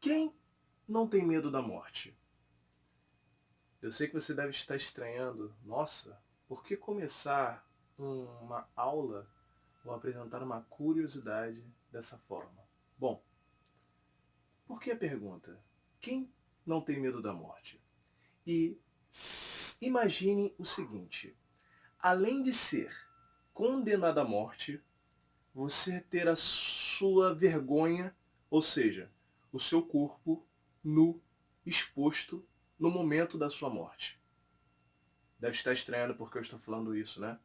Quem não tem medo da morte? Eu sei que você deve estar estranhando. Nossa, por que começar uma aula ou apresentar uma curiosidade dessa forma? Bom, por que a pergunta? Quem não tem medo da morte? E imagine o seguinte: além de ser condenado à morte, você ter a sua vergonha, ou seja, o seu corpo nu, exposto no momento da sua morte. Deve estar estranhando porque eu estou falando isso, né?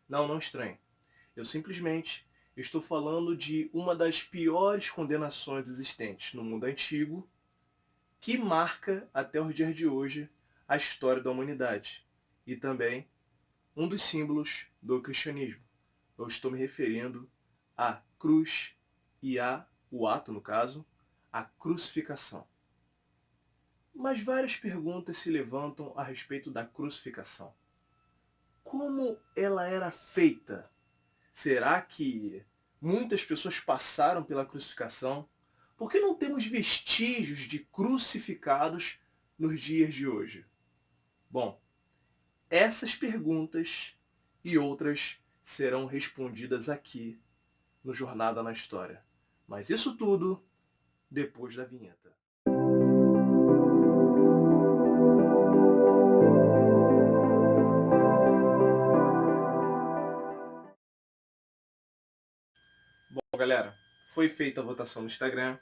Não, não estranhe. Eu simplesmente estou falando de uma das piores condenações existentes no mundo antigo, que marca até os dias de hoje a história da humanidade e também um dos símbolos do cristianismo. Eu estou me referindo à cruz e o ato, no caso, a crucificação. Mas várias perguntas se levantam a respeito da crucificação. Como ela era feita? Será que muitas pessoas passaram pela crucificação? Por que não temos vestígios de crucificados nos dias de hoje? Bom, essas perguntas e outras serão respondidas aqui no Jornada na História. Mas isso tudo depois da vinheta. Bom, galera, foi feita a votação no Instagram.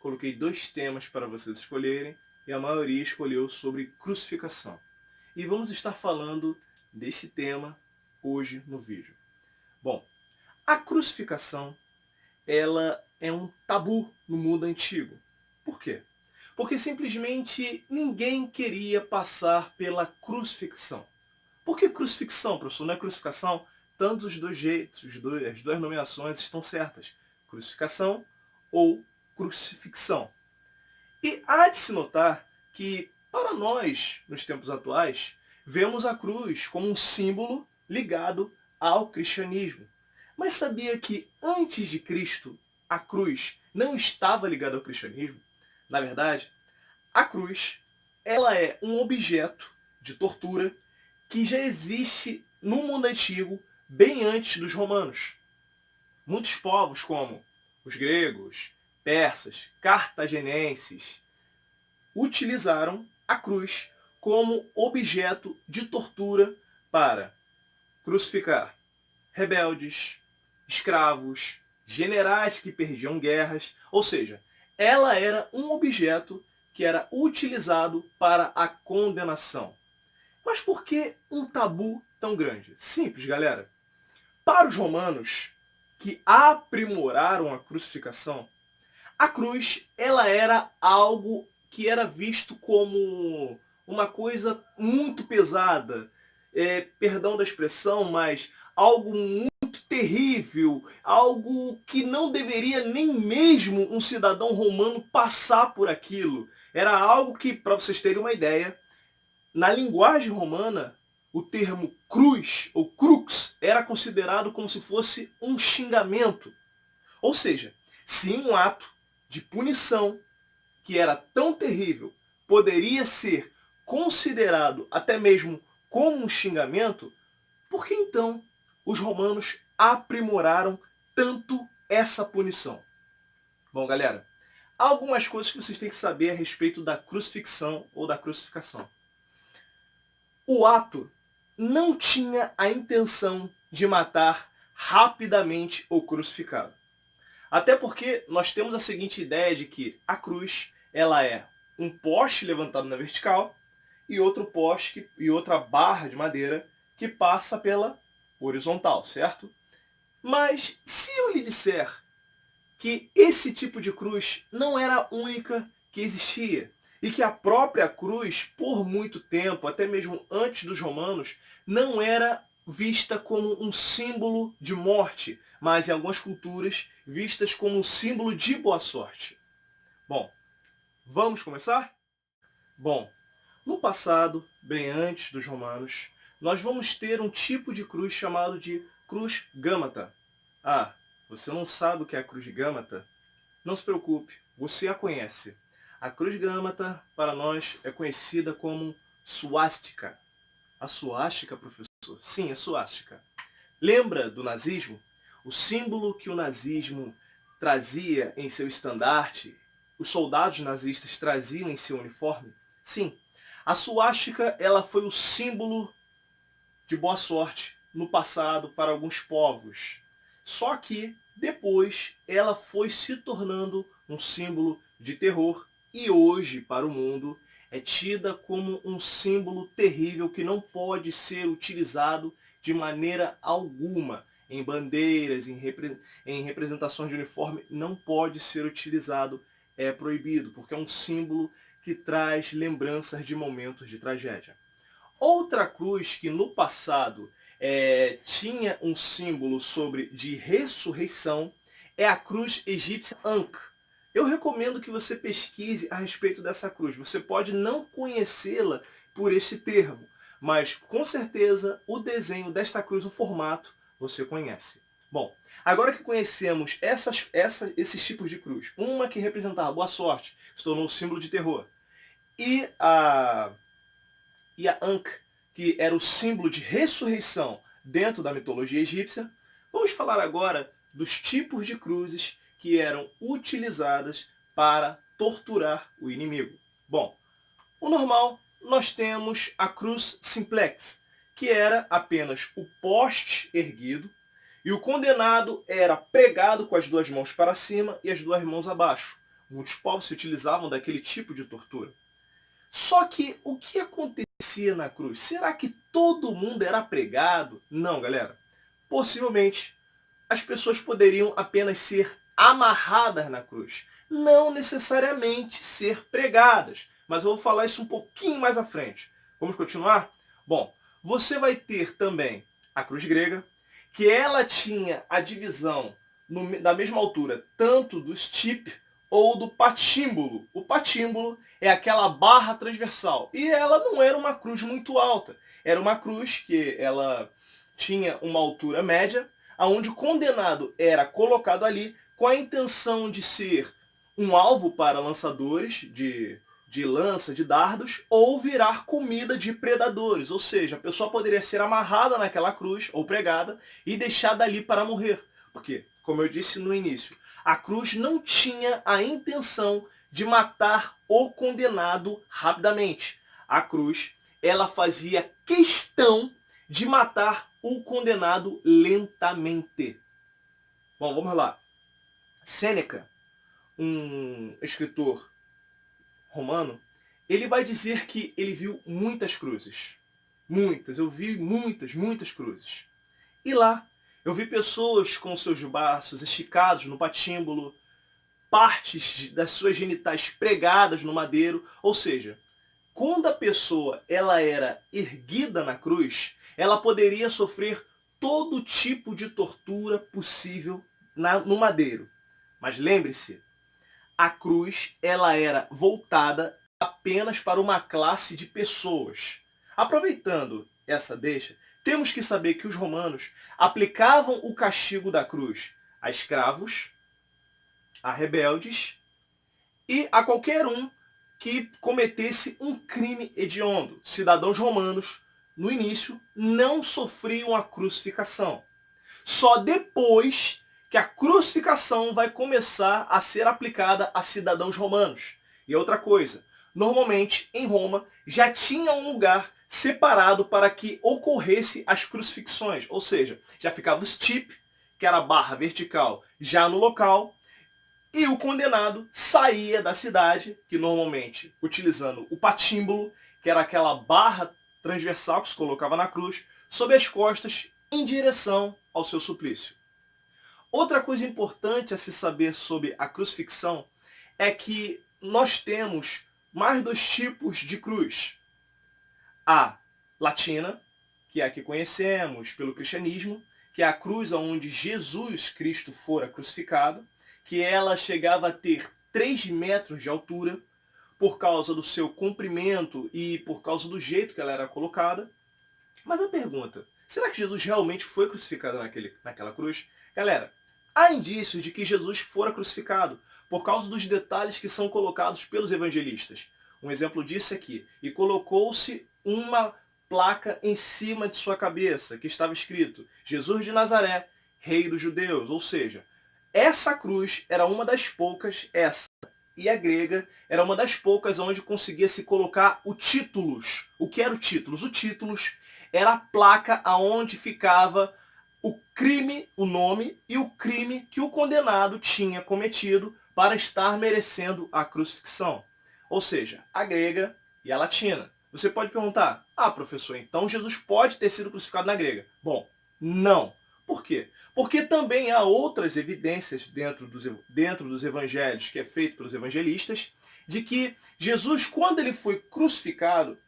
Coloquei 2 temas para vocês escolherem e a maioria escolheu sobre crucificação. E vamos estar falando deste tema hoje no vídeo. Bom, a crucificação, ela é um tabu no mundo antigo. Por quê? Porque simplesmente ninguém queria passar pela crucifixão. Por que crucifixão, professor? Não é crucificação? Tanto os dois jeitos, as duas nomeações estão certas. Crucificação ou crucifixão. E há de se notar que, para nós, nos tempos atuais, vemos a cruz como um símbolo ligado ao cristianismo. Mas sabia que, antes de Cristo, a cruz não estava ligada ao cristianismo? Na verdade, a cruz, ela é um objeto de tortura que já existe no mundo antigo, bem antes dos romanos. Muitos povos, como os gregos, persas, cartaginenses, utilizaram a cruz como objeto de tortura para crucificar rebeldes, escravos, generais que perdiam guerras, ou seja, ela era um objeto que era utilizado para a condenação. Mas por que um tabu tão grande? Simples, galera. Para os romanos, que aprimoraram a crucificação, a cruz ela era algo que era visto como uma coisa muito pesada, perdão da expressão, mas algo muito terrível, algo que não deveria nem mesmo um cidadão romano passar por aquilo. Era algo que, para vocês terem uma ideia, na linguagem romana, o termo cruz ou crux era considerado como se fosse um xingamento. Ou seja, se um ato de punição que era tão terrível poderia ser considerado até mesmo como um xingamento, por que então os romanos aprimoraram tanto essa punição? Bom, galera, há algumas coisas que vocês têm que saber a respeito da crucifixão ou da crucificação. O ato não tinha a intenção de matar rapidamente o crucificado. Até porque nós temos a seguinte ideia de que a cruz ela é um poste levantado na vertical e outro poste e outra barra de madeira que passa pela horizontal, certo? Mas se eu lhe disser que esse tipo de cruz não era a única que existia, e que a própria cruz, por muito tempo, até mesmo antes dos romanos, não era vista como um símbolo de morte, mas em algumas culturas vistas como um símbolo de boa sorte. Bom, vamos começar? Bom, no passado, bem antes dos romanos, nós vamos ter um tipo de cruz chamado de cruz gâmata. Ah, você não sabe o que é a cruz de gâmata? Não se preocupe, você a conhece. A cruz gâmata, para nós, é conhecida como suástica. A suástica, professor? Sim, a suástica. Lembra do nazismo? O símbolo que o nazismo trazia em seu estandarte, os soldados nazistas traziam em seu uniforme? Sim, a suástica ela foi o símbolo de boa sorte no passado para alguns povos. Só que depois ela foi se tornando um símbolo de terror e hoje para o mundo é tida como um símbolo terrível que não pode ser utilizado de maneira alguma. Em bandeiras, em representações de uniforme, não pode ser utilizado, é proibido, porque é um símbolo que traz lembranças de momentos de tragédia. Outra cruz que no passado tinha um símbolo de ressurreição é a cruz egípcia Ankh. Eu recomendo que você pesquise a respeito dessa cruz. Você pode não conhecê-la por este termo, mas com certeza o desenho desta cruz, o formato, você conhece. Bom, agora que conhecemos esses tipos de cruz, uma que representava boa sorte, se tornou um símbolo de terror, e a Ankh, que era o símbolo de ressurreição dentro da mitologia egípcia, vamos falar agora dos tipos de cruzes que eram utilizadas para torturar o inimigo. Bom, o normal, nós temos a cruz simplex, que era apenas o poste erguido, e o condenado era pregado com as duas mãos para cima e as duas mãos abaixo. Muitos povos se utilizavam daquele tipo de tortura. Só que o que acontecia na cruz? Será que todo mundo era pregado? Não, galera. Possivelmente, as pessoas poderiam apenas ser amarradas na cruz. Não necessariamente ser pregadas. Mas eu vou falar isso um pouquinho mais à frente. Vamos continuar? Bom, você vai ter também a cruz grega, que ela tinha a divisão da mesma altura, tanto do stipe ou do patímbulo. O patímbulo é aquela barra transversal. E ela não era uma cruz muito alta. Era uma cruz que ela tinha uma altura média, onde o condenado era colocado ali com a intenção de ser um alvo para lançadores de lança, de dardos, ou virar comida de predadores. Ou seja, a pessoa poderia ser amarrada naquela cruz, ou pregada, e deixada ali para morrer. Por quê? Como eu disse no início, a cruz não tinha a intenção de matar o condenado rapidamente. A cruz, ela fazia questão de matar o condenado lentamente. Bom, vamos lá. Sêneca, um escritor romano, ele vai dizer que ele viu muitas cruzes. Muitas, eu vi muitas cruzes. E lá, eu vi pessoas com seus braços esticados no patímbulo, partes das suas genitais pregadas no madeiro, ou seja, quando a pessoa ela era erguida na cruz, ela poderia sofrer todo tipo de tortura possível no madeiro. Mas lembre-se, a cruz ela era voltada apenas para uma classe de pessoas. Aproveitando essa deixa, temos que saber que os romanos aplicavam o castigo da cruz a escravos, a rebeldes e a qualquer um que cometesse um crime hediondo. Cidadãos romanos, no início, não sofriam a crucificação. Só depois que a crucificação vai começar a ser aplicada a cidadãos romanos. E outra coisa, normalmente em Roma já tinha um lugar separado para que ocorresse as crucifixões, ou seja, já ficava o stipe, que era a barra vertical, já no local, e o condenado saía da cidade, que normalmente utilizando o patímbulo, que era aquela barra transversal que se colocava na cruz, sob as costas em direção ao seu suplício. Outra coisa importante a se saber sobre a crucifixão é que nós temos mais dois tipos de cruz. A latina, que é a que conhecemos pelo cristianismo, que é a cruz onde Jesus Cristo fora crucificado, que ela chegava a ter 3 metros de altura, por causa do seu comprimento e por causa do jeito que ela era colocada. Mas a pergunta, será que Jesus realmente foi crucificado naquela cruz? Galera, há indícios de que Jesus fora crucificado, por causa dos detalhes que são colocados pelos evangelistas. Um exemplo disso é aqui. E colocou-se uma placa em cima de sua cabeça, que estava escrito: Jesus de Nazaré, Rei dos Judeus. Ou seja, essa cruz era uma das poucas, e a grega era uma das poucas onde conseguia se colocar o títulos. O que era o títulos? O títulos era a placa aonde ficava o crime, o nome e o crime que o condenado tinha cometido para estar merecendo a crucifixão. Ou seja, a grega e a latina. Você pode perguntar: ah, professor, então Jesus pode ter sido crucificado na grega? Bom, não. Por quê? Porque também há outras evidências dentro dos evangelhos, que é feito pelos evangelistas, de que Jesus, quando ele foi crucificado,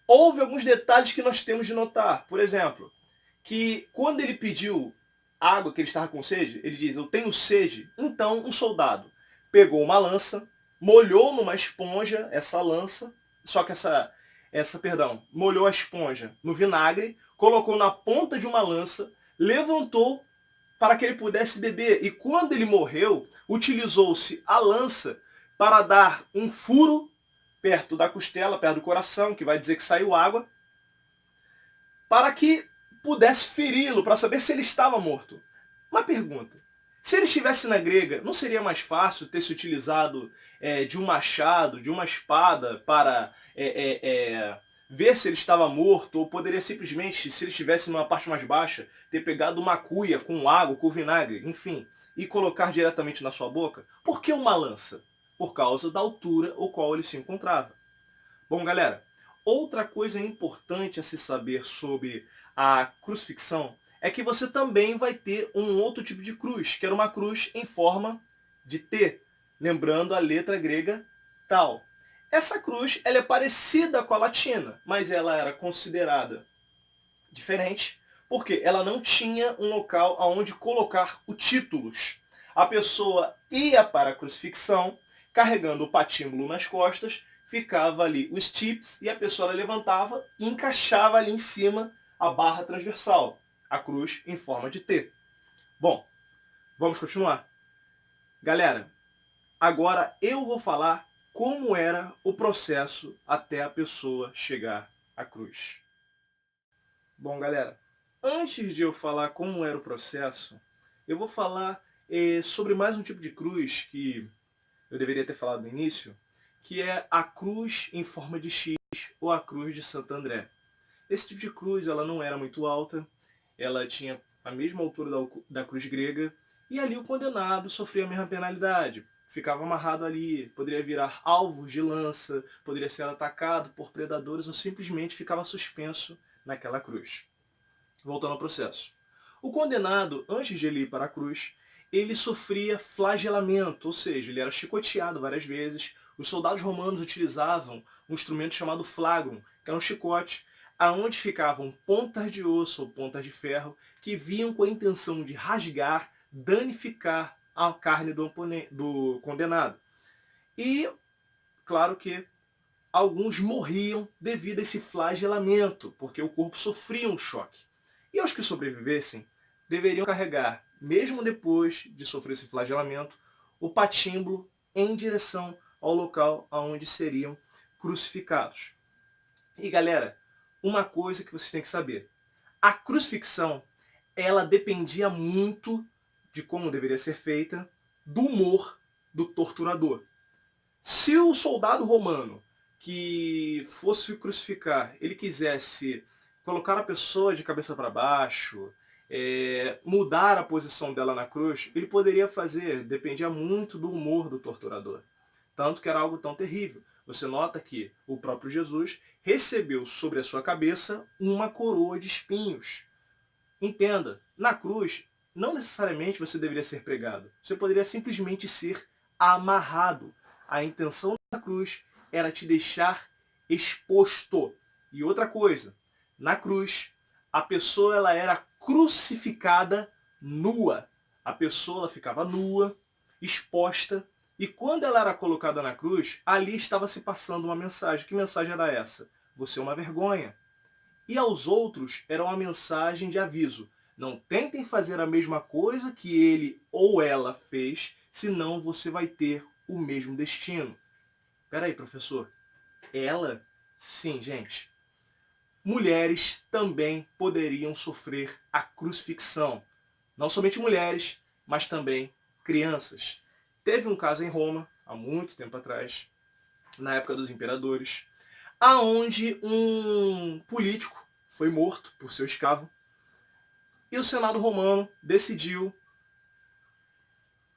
houve alguns detalhes que nós temos de notar. Por exemplo, que quando ele pediu água, que ele estava com sede, ele diz: eu tenho sede. Então um soldado pegou uma lança, molhou numa esponja essa lança, só que molhou a esponja no vinagre, colocou na ponta de uma lança, levantou para que ele pudesse beber. E quando ele morreu, utilizou-se a lança para dar um furo perto da costela, perto do coração, que vai dizer que saiu água, para que pudesse feri-lo, para saber se ele estava morto. Uma pergunta: se ele estivesse na grega, não seria mais fácil ter se utilizado de um machado, de uma espada, para ver se ele estava morto? Ou poderia simplesmente, se ele estivesse numa parte mais baixa, ter pegado uma cuia com água, com vinagre, enfim, e colocar diretamente na sua boca? Por que uma lança? Por causa da altura ao qual ele se encontrava. Bom, galera, outra coisa importante a se saber sobre a crucifixão é que você também vai ter um outro tipo de cruz, que era uma cruz em forma de T, lembrando a letra grega tal. Essa cruz ela é parecida com a latina, mas ela era considerada diferente porque ela não tinha um local aonde colocar o títulos. A pessoa ia para a crucifixão carregando o patíbulo nas costas, ficava ali os tips e a pessoa levantava e encaixava ali em cima a barra transversal, a cruz em forma de T. Bom, vamos continuar. Galera, agora eu vou falar como era o processo até a pessoa chegar à cruz. Bom, galera, antes de eu falar como era o processo, eu vou falar sobre mais um tipo de cruz que eu deveria ter falado no início, que é a cruz em forma de X, ou a cruz de Santo André. Esse tipo de cruz ela não era muito alta, ela tinha a mesma altura da cruz grega, e ali o condenado sofria a mesma penalidade. Ficava amarrado ali, poderia virar alvo de lança, poderia ser atacado por predadores ou simplesmente ficava suspenso naquela cruz. Voltando ao processo. O condenado, antes de ele ir para a cruz, ele sofria flagelamento, ou seja, ele era chicoteado várias vezes. Os soldados romanos utilizavam um instrumento chamado flagrum, que era um chicote, aonde ficavam pontas de osso ou pontas de ferro, que vinham com a intenção de rasgar, danificar a carne do condenado. E, claro que alguns morriam devido a esse flagelamento, porque o corpo sofria um choque. E os que sobrevivessem deveriam carregar, mesmo depois de sofrer esse flagelamento, o patíbulo em direção ao local onde seriam crucificados. E galera, uma coisa que vocês têm que saber: a crucifixão ela dependia muito de como deveria ser feita, do humor do torturador. Se o soldado romano que fosse crucificar, ele quisesse colocar a pessoa de cabeça para baixo, mudar a posição dela na cruz, ele poderia fazer, dependia muito do humor do torturador. Tanto que era algo tão terrível. Você nota que o próprio Jesus recebeu sobre a sua cabeça uma coroa de espinhos. Entenda, na cruz, não necessariamente você deveria ser pregado. Você poderia simplesmente ser amarrado. A intenção da cruz era te deixar exposto. E outra coisa, na cruz, a pessoa ela era crucificada nua. A pessoa ela ficava nua, exposta, e quando ela era colocada na cruz, ali estava se passando uma mensagem. Que mensagem era essa? Você é uma vergonha. E aos outros era uma mensagem de aviso. Não tentem fazer a mesma coisa que ele ou ela fez, senão você vai ter o mesmo destino. Peraí, professor, ela? Sim, gente. Mulheres também poderiam sofrer a crucifixão. Não somente mulheres, mas também crianças. Teve um caso em Roma, há muito tempo atrás, na época dos imperadores, aonde um político foi morto por seu escravo e o Senado romano decidiu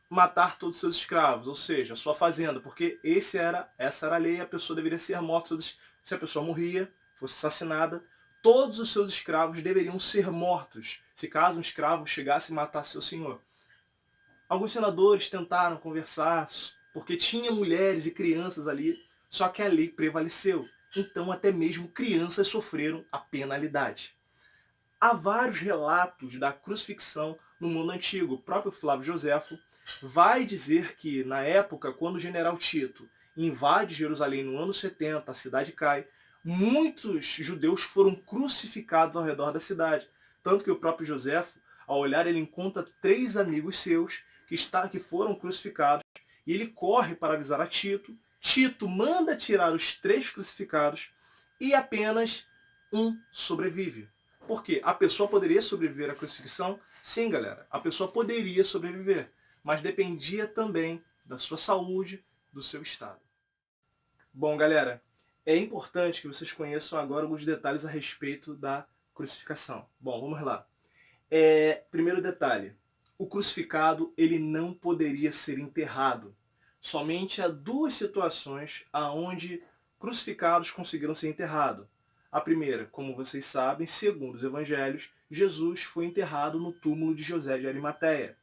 matar todos os seus escravos, ou seja, a sua fazenda, porque essa era a lei, a pessoa deveria ser morta. Se a pessoa morria, fosse assassinada, todos os seus escravos deveriam ser mortos, se caso um escravo chegasse e matasse seu senhor. Alguns senadores tentaram conversar, porque tinha mulheres e crianças ali, só que a lei prevaleceu. Então até mesmo crianças sofreram a penalidade. Há vários relatos da crucifixão no mundo antigo. O próprio Flávio Joséfo vai dizer que, na época, quando o general Tito invade Jerusalém no ano 70, a cidade cai, muitos judeus foram crucificados ao redor da cidade. Tanto que o próprio Joséfo, ao olhar, ele encontra 3 amigos seus que foram crucificados, e ele corre para avisar a Tito. Tito manda tirar os 3 crucificados e apenas um sobrevive. Por quê? A pessoa poderia sobreviver à crucifixão? Sim, galera, a pessoa poderia sobreviver, mas dependia também da sua saúde, do seu estado. Bom, galera, é importante que vocês conheçam agora alguns detalhes a respeito da crucificação. Bom, vamos lá. Primeiro detalhe, o crucificado ele não poderia ser enterrado. Somente há 2 situações onde crucificados conseguiram ser enterrados. A primeira, como vocês sabem, segundo os evangelhos, Jesus foi enterrado no túmulo de José de Arimateia.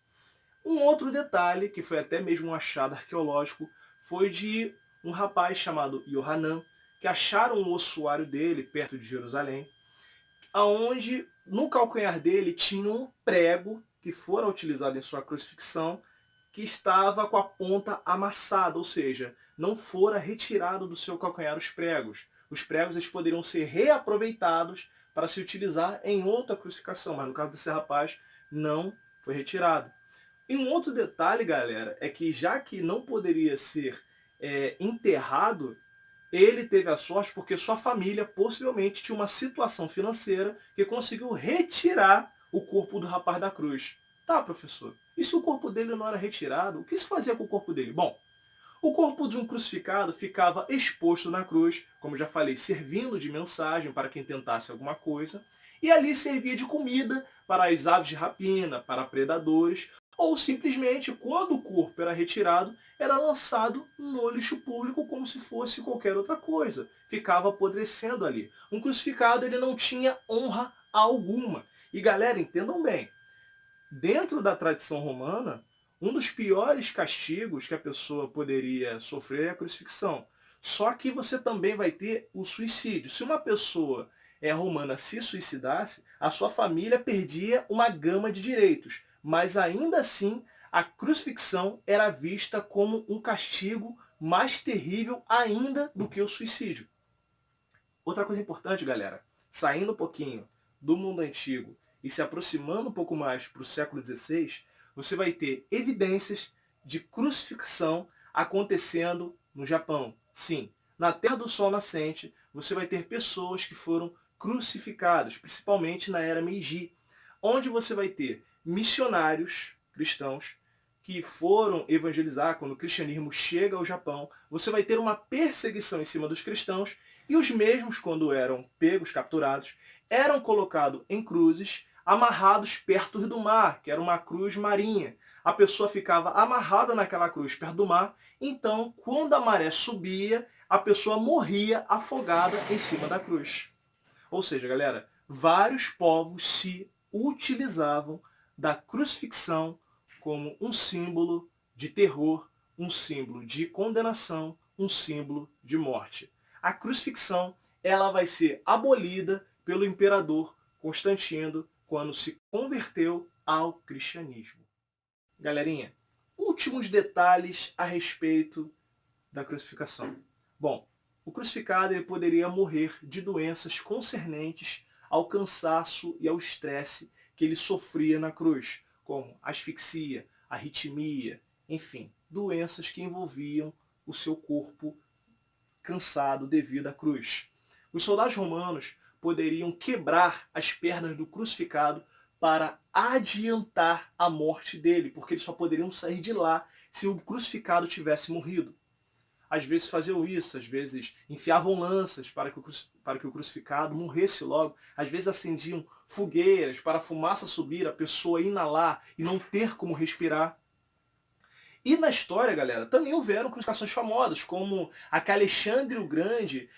Um outro detalhe, que foi até mesmo um achado arqueológico, foi de um rapaz chamado Yohanan, que acharam o ossuário dele perto de Jerusalém, onde no calcanhar dele tinha um prego que fora utilizado em sua crucifixão, que estava com a ponta amassada, ou seja, não fora retirado do seu calcanhar os pregos. Os pregos eles poderiam ser reaproveitados para se utilizar em outra crucificação, mas no caso desse rapaz não foi retirado. E um outro detalhe, galera, é que já que não poderia ser enterrado, ele teve a sorte porque sua família possivelmente tinha uma situação financeira que conseguiu retirar o corpo do rapaz da cruz. Tá, professor, e se o corpo dele não era retirado, o que se fazia com o corpo dele? Bom, o corpo de um crucificado ficava exposto na cruz, como já falei, servindo de mensagem para quem tentasse alguma coisa, e ali servia de comida para as aves de rapina, para predadores, ou simplesmente, quando o corpo era retirado, era lançado no lixo público como se fosse qualquer outra coisa. Ficava apodrecendo ali. Um crucificado ele não tinha honra alguma. E galera, entendam bem, dentro da tradição romana, um dos piores castigos que a pessoa poderia sofrer é a crucifixão. Só que você também vai ter o suicídio. Se uma pessoa romana se suicidasse, a sua família perdia uma gama de direitos. Mas ainda assim, a crucifixão era vista como um castigo mais terrível ainda do que o suicídio. Outra coisa importante, galera, saindo um pouquinho do mundo antigo e se aproximando um pouco mais para o século XVI, você vai ter evidências de crucifixão acontecendo no Japão. Sim, na Terra do Sol Nascente, você vai ter pessoas que foram crucificadas, principalmente na era Meiji, onde você vai ter missionários cristãos que foram evangelizar quando o cristianismo chega ao Japão. Você vai ter uma perseguição em cima dos cristãos e os mesmos, quando eram pegos, capturados, eram colocados em cruzes, amarrados perto do mar, que era uma cruz marinha. A pessoa ficava amarrada naquela cruz perto do mar, então, quando a maré subia, a pessoa morria afogada em cima da cruz. Ou seja, galera, vários povos se utilizavam da crucifixão como um símbolo de terror, um símbolo de condenação, um símbolo de morte. A crucifixão ela vai ser abolida pelo imperador Constantino quando se converteu ao cristianismo. Galerinha, últimos detalhes a respeito da crucificação. Bom, o crucificado ele poderia morrer de doenças concernentes ao cansaço e ao estresse que ele sofria na cruz, como asfixia, arritmia, enfim, doenças que envolviam o seu corpo cansado devido à cruz. Os soldados romanos poderiam quebrar as pernas do crucificado para adiantar a morte dele, porque eles só poderiam sair de lá se o crucificado tivesse morrido. Às vezes faziam isso, às vezes enfiavam lanças para que o crucificado morresse logo, às vezes acendiam fogueiras para a fumaça subir, a pessoa inalar e não ter como respirar. E na história, galera, também houveram crucificações famosas, como a que Alexandre o Grande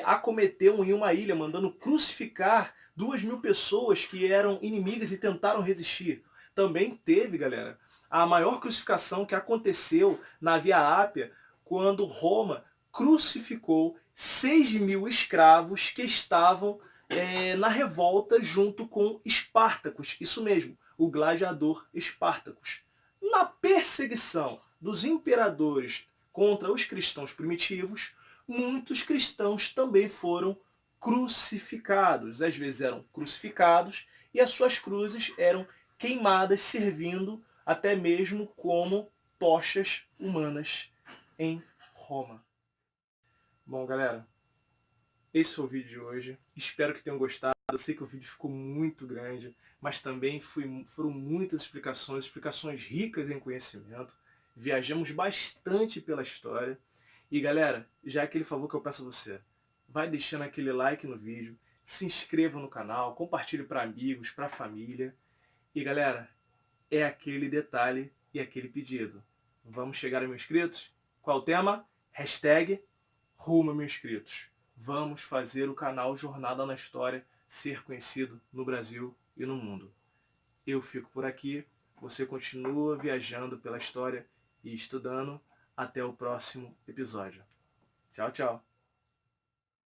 acometeu em uma ilha, mandando crucificar 2.000 pessoas que eram inimigas e tentaram resistir. Também teve, galera, a maior crucificação que aconteceu na Via Ápia, quando Roma crucificou 6.000 escravos que estavam na revolta junto com Espartacus, isso mesmo, o gladiador Espartacus. Na perseguição dos imperadores contra os cristãos primitivos, muitos cristãos também foram crucificados. Às vezes eram crucificados e as suas cruzes eram queimadas, servindo até mesmo como tochas humanas em Roma. Bom, galera, esse foi o vídeo de hoje. Espero que tenham gostado. Eu sei que o vídeo ficou muito grande, mas também foram muitas explicações ricas em conhecimento. Viajamos bastante pela história. E galera, já é aquele favor que eu peço a você, vai deixando aquele like no vídeo, se inscreva no canal, compartilhe para amigos, para família. E galera, é aquele detalhe e aquele pedido. Vamos chegar a 1.000 inscritos? Qual o tema? Hashtag rumo a 1.000 inscritos. Vamos fazer o canal Jornada na História ser conhecido no Brasil e no mundo. Eu fico por aqui, você continua viajando pela história e estudando. Até o próximo episódio. Tchau, tchau.